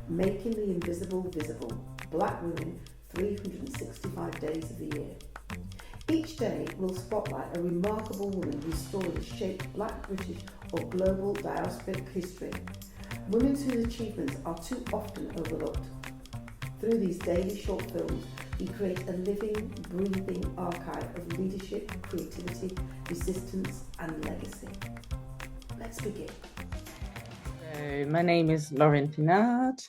Making the invisible visible. Black women, 365 days of the year. Each day will spotlight a remarkable woman whose story has shaped Black, British or global diasporic history. Women whose achievements are too often overlooked. Through these daily short films, we create a living, breathing archive of leadership, creativity, resistance and legacy. Let's begin. So my name is Lauryn Pinard.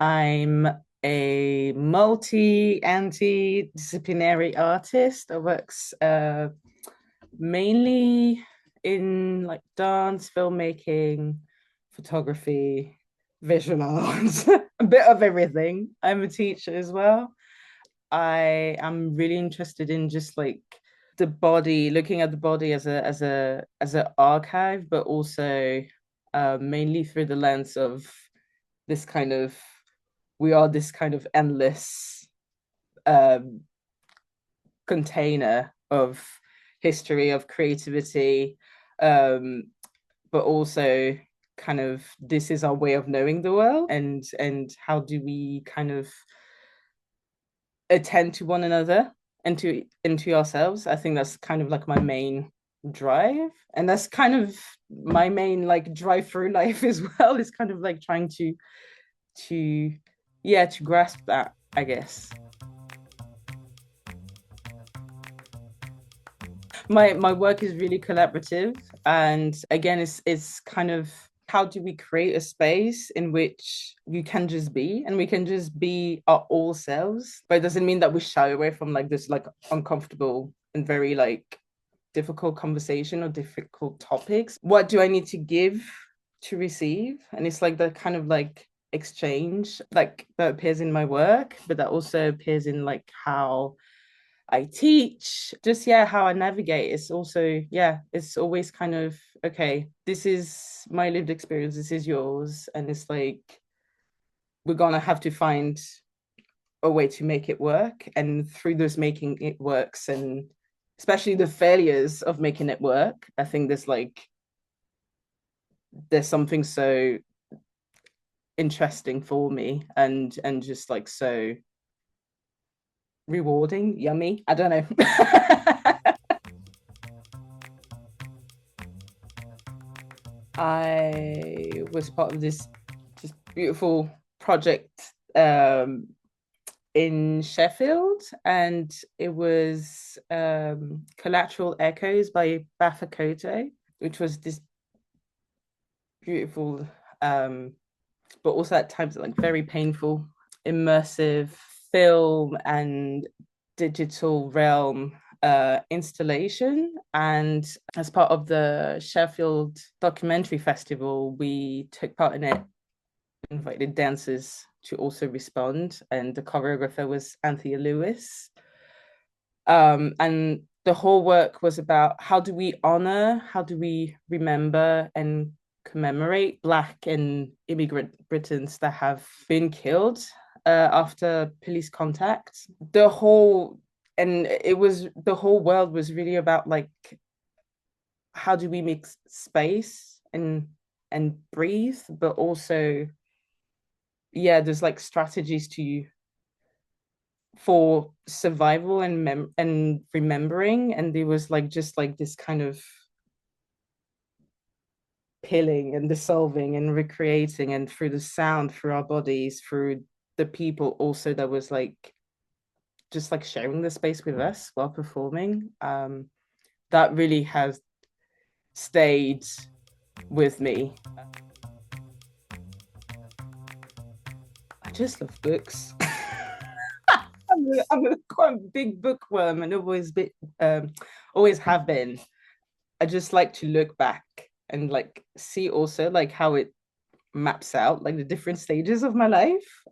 I'm a multi-disciplinary artist. I works mainly in like dance, filmmaking, photography, visual arts, a bit of everything. I'm a teacher as well. I am really interested in just like the body, looking at the body as an archive, but also mainly through the lens of this kind of we are this kind of endless um, container of history, of creativity, um, but also kind of this is our way of knowing the world, and how do we kind of attend to one another and to ourselves. I think that's kind of like my main drive, and that's kind of my main like drive through life as well, is kind of like trying to yeah, to grasp that, I guess. My work is really collaborative, and again it's kind of how do we create a space in which you can just be and we can just be our all selves, but it doesn't mean that we shy away from like this like uncomfortable and very like difficult conversation or difficult topics. What do I need to give to receive? And it's like the kind of like exchange like that appears in my work, but that also appears in like how I teach, just yeah, how I navigate. It's also, yeah, it's always kind of, okay, this is my lived experience, this is yours. And it's like, we're gonna have to find a way to make it work. And through those making it works, and especially the failures of making it work, I think there's something so interesting for me, and just like so rewarding, yummy. I don't know. I was part of this just beautiful project in Sheffield, and it was Collateral Echoes by Bafakoto, which was this beautiful, but also at times like very painful, immersive film and digital realm installation. And as part of the Sheffield Documentary Festival, we took part in it, invited dancers to also respond, and the choreographer was Anthea Lewis. And the whole work was about how do we honor, how do we remember and commemorate Black and immigrant Britons that have been killed after police contact. The whole world was really about like how do we make space and breathe, but also yeah, there's like strategies to for survival and remembering, and there was like just like this kind of peeling and dissolving and recreating, and through the sound, through our bodies, through the people also that was like just like sharing the space with us while performing. That really has stayed with me. I just love books. I'm quite a big bookworm, and always have been. I just like to look back and like see also like how it maps out like the different stages of my life.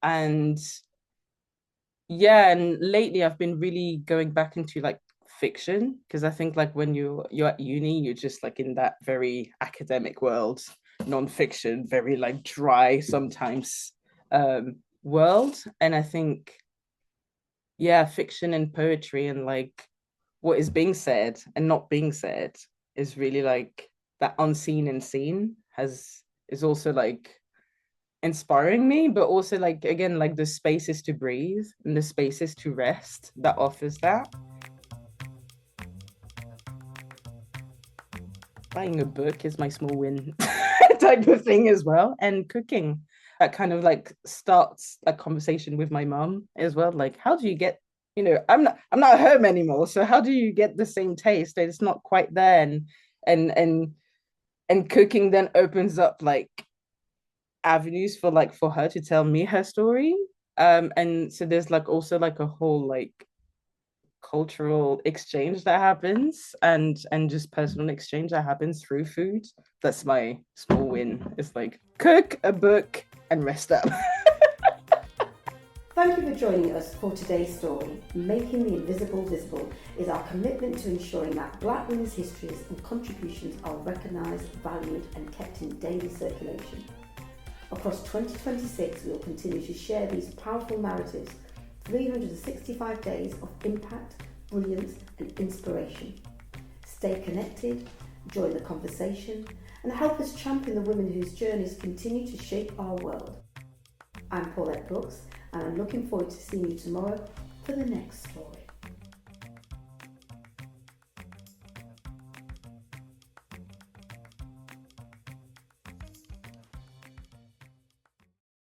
And yeah, and lately I've been really going back into like fiction, because I think like when you're at uni, you're just like in that very academic world, non-fiction, very like dry sometimes world. And I think yeah, fiction and poetry and like what is being said and not being said is really like that unseen and seen has is also like inspiring me, but also like again, like the spaces to breathe and the spaces to rest that offers that. Buying a book is my small win type of thing as well. And cooking, that kind of like starts a conversation with my mum as well. Like, how do you get, I'm not home anymore. So how do you get the same taste? It's not quite there. And and and cooking then opens up like avenues for her to tell me her story. And so there's like also like a whole like cultural exchange that happens and just personal exchange that happens through food. That's my small win. It's like cook a book and rest up. Thank you for joining us for today's story. Making the Invisible Visible is our commitment to ensuring that Black women's histories and contributions are recognised, valued and kept in daily circulation. Across 2026, we will continue to share these powerful narratives, 365 days of impact, brilliance and inspiration. Stay connected, join the conversation and help us champion the women whose journeys continue to shape our world. I'm Paulette Brooks and I'm looking forward to seeing you tomorrow for the next story.